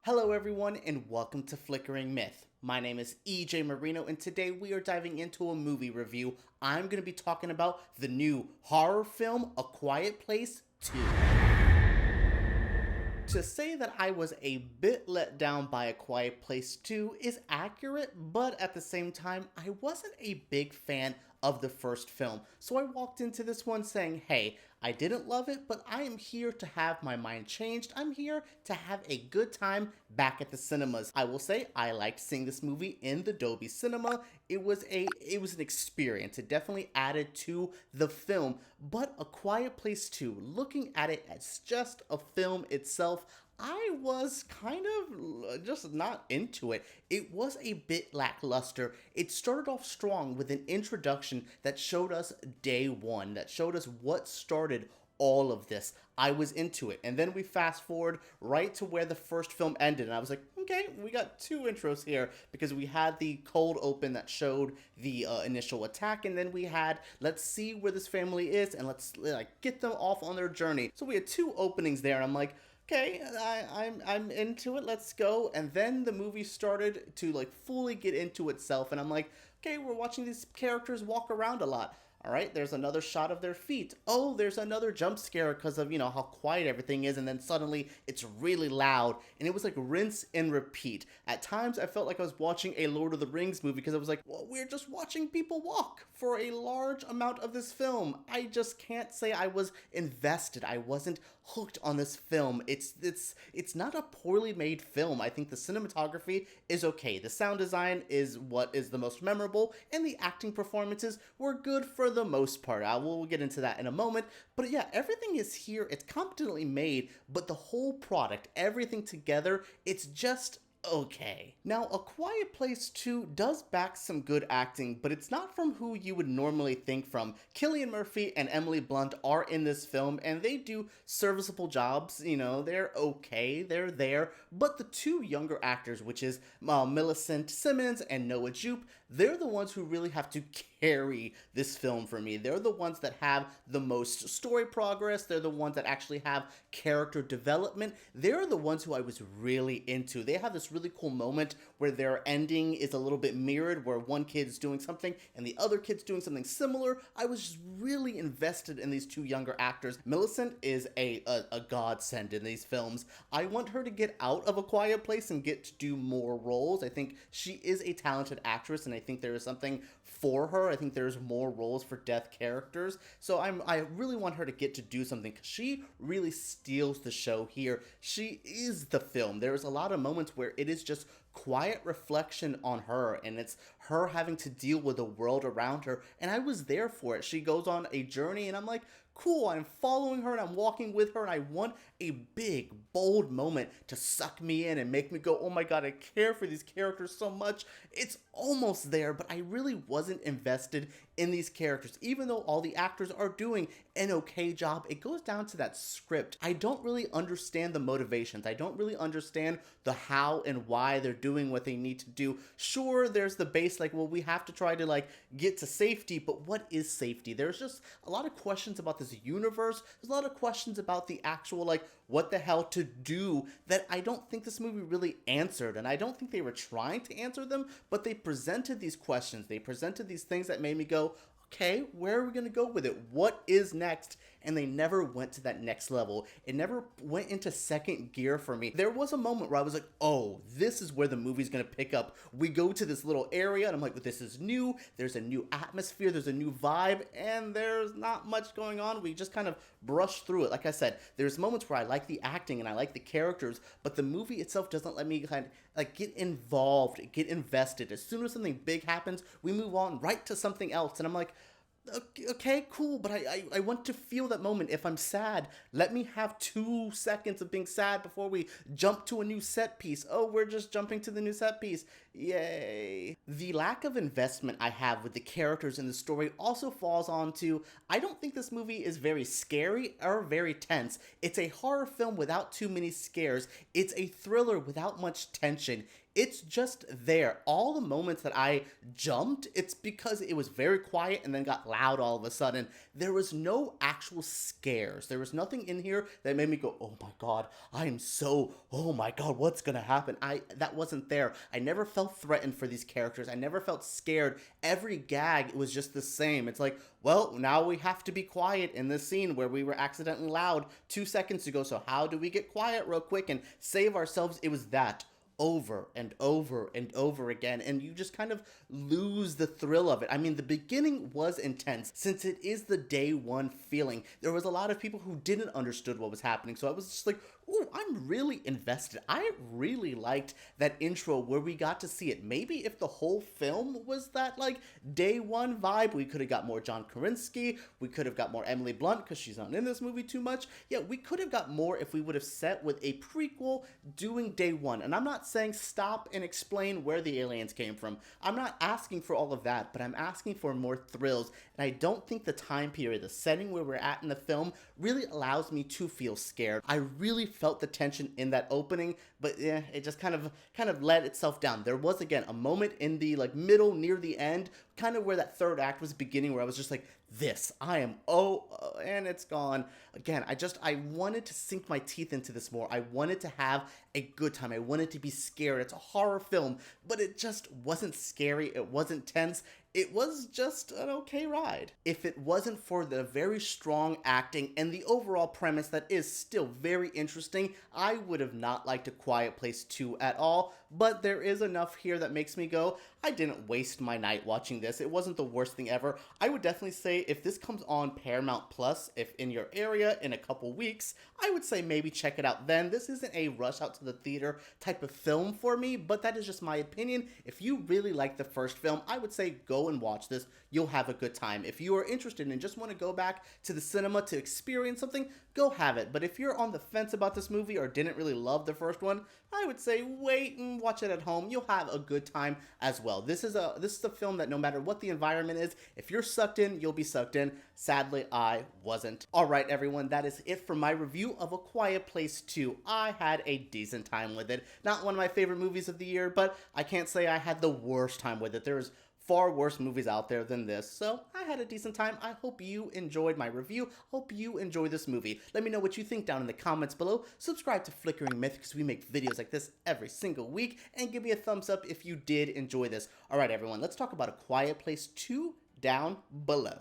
Hello everyone and welcome to Flickering Myth. My name is EJ Marino and today we are diving into a movie review. I'm going to be talking about the new horror film A Quiet Place 2. To say that I was a bit let down by A Quiet Place 2 is accurate, but at the same time, I wasn't a big fan of the first film. So I walked into this one saying, hey, I didn't love it, but I am here to have my mind changed. I'm here to have a good time back at the cinemas. I will say I liked seeing this movie in the Dolby Cinema. It was an experience. It definitely added to the film, but A Quiet Place 2, looking at it as just a film itself, I was kind of just not into it. It was a bit lackluster. It started off strong with an introduction that showed us day one, that showed us what started all of this. I was into it. And then we fast forward right to where the first film ended. And I was like, okay, we got two intros here because we had the cold open that showed the initial attack. And then we had, let's see where this family is and let's get them off on their journey. So we had two openings there. And I'm like, okay, I'm into it, let's go. And then the movie started to fully get into itself, and I'm like, okay, we're watching these characters walk around a lot. All right, there's another shot of their feet. Oh, there's another jump scare because of, how quiet everything is. And then suddenly it's really loud. And it was like rinse and repeat. At times, I felt like I was watching a Lord of the Rings movie because I was like, well, we're just watching people walk for a large amount of this film. I just can't say I was invested. I wasn't hooked on this film. It's not a poorly made film. I think the cinematography is okay. The sound design is what is the most memorable. And the acting performances were good for the most part. We'll get into that in a moment. But yeah, everything is here. It's competently made, but the whole product, everything together, it's just okay. Now, A Quiet Place 2 does back some good acting, but it's not from who you would normally think from. Cillian Murphy and Emily Blunt are in this film, and they do serviceable jobs. They're okay, they're there. But the two younger actors, which is Millicent Simmonds and Noah Jupe, they're the ones who really have to carry this film for me. They're the ones that have the most story progress. They're the ones that actually have character development. They're the ones who I was really into. They have this really cool moment where their ending is a little bit mirrored, where one kid's doing something and the other kid's doing something similar. I was just really invested in these two younger actors. Millicent is a godsend in these films. I want her to get out of A Quiet Place and get to do more roles. I think she is a talented actress, and I think there is something for her. I think there's more roles for death characters. So I really want her to get to do something because she really steals the show here. She is the film. There's a lot of moments where it is just quiet reflection on her, and it's her having to deal with the world around her, and I was there for it. She goes on a journey, and I'm like, cool, I'm following her and I'm walking with her, and I want a big, bold moment to suck me in and make me go, oh my god, I care for these characters so much. It's almost there, but I really wasn't invested in these characters. Even though all the actors are doing an okay job, it goes down to that script. I don't really understand the motivations. I don't really understand the how and why they're doing what they need to do. Sure, there's the base, well, we have to try to get to safety, but what is safety? There's just a lot of questions about this universe. There's a lot of questions about the actual what the hell to do that I don't think this movie really answered, and I don't think they were trying to answer them, but they presented these questions. They presented these things that made me go, okay, where are we going to go with it? What is next? And they never went to that next level. It never went into second gear for me. There was a moment where I was like, oh, this is where the movie's going to pick up. We go to this little area, and I'm like, well, this is new. There's a new atmosphere. There's a new vibe, and there's not much going on. We just kind of brush through it. Like I said, there's moments where I like the acting and I like the characters, but the movie itself doesn't let me get involved, get invested. As soon as something big happens, we move on right to something else, and I'm like, okay, cool, but I want to feel that moment. If I'm sad, let me have 2 seconds of being sad before we jump to a new set piece. Oh, we're just jumping to the new set piece. Yay. The lack of investment I have with the characters in the story also falls on to, I don't think this movie is very scary or very tense. It's a horror film without too many scares. It's a thriller without much tension. It's just there. All the moments that I jumped, it's because it was very quiet and then got loud all of a sudden. There was no actual scares. There was nothing in here that made me go, oh my god, I am so, oh my god, what's gonna happen? That wasn't there. I never felt threatened for these characters. I never felt scared. Every gag was just the same. It's like, well, now we have to be quiet in this scene where we were accidentally loud 2 seconds ago, so how do we get quiet real quick and save ourselves? It was that over and over and over again, and you just kind of lose the thrill of it. I mean, the beginning was intense since it is the day one feeling. There was a lot of people who didn't understood what was happening, so I was just like, ooh, I'm really invested. I really liked that intro where we got to see it. Maybe if the whole film was that like day one vibe, we could have got more John Krasinski, we could have got more Emily Blunt because she's not in this movie too much. Yeah, we could have got more if we would have set with a prequel doing day one. And I'm not saying stop and explain where the aliens came from. I'm not asking for all of that, but I'm asking for more thrills. And I don't think the time period, the setting where we're at in the film really allows me to feel scared. I really felt the tension in that opening, but yeah, it just kind of let itself down. There was, again, a moment in the like middle near the end, kind of where that third act was beginning, where I was just like, and it's gone. Again, I wanted to sink my teeth into this more. I wanted to have a good time. I wanted to be scared. It's a horror film, but it just wasn't scary. It wasn't tense. It was just an okay ride. If it wasn't for the very strong acting and the overall premise that is still very interesting, I would have not liked A Quiet Place 2 at all, but there is enough here that makes me go, I didn't waste my night watching this. It wasn't the worst thing ever. I would definitely say if this comes on Paramount Plus, if in your area in a couple weeks, I would say maybe check it out then. This isn't a rush out to the theater type of film for me, but that is just my opinion. If you really like the first film, I would say go and watch this. You'll have a good time. If you are interested and just want to go back to the cinema to experience something, go have it. But if you're on the fence about this movie or didn't really love the first one, I would say wait and watch it at home. You'll have a good time as well. This is a film that no matter what the environment is, if you're sucked in, you'll be sucked in. Sadly, I wasn't. All right, everyone, that is it for my review of A Quiet Place 2. I had a decent time with it. Not one of my favorite movies of the year, but I can't say I had the worst time with it. There's far worse movies out there than this, so I had a decent time. I hope you enjoyed my review. Hope you enjoy this movie. Let me know what you think down in the comments below. Subscribe to Flickering Myth because we make videos like this every single week, and give me a thumbs up if you did enjoy this. All right, everyone, let's talk about A Quiet Place 2 down below.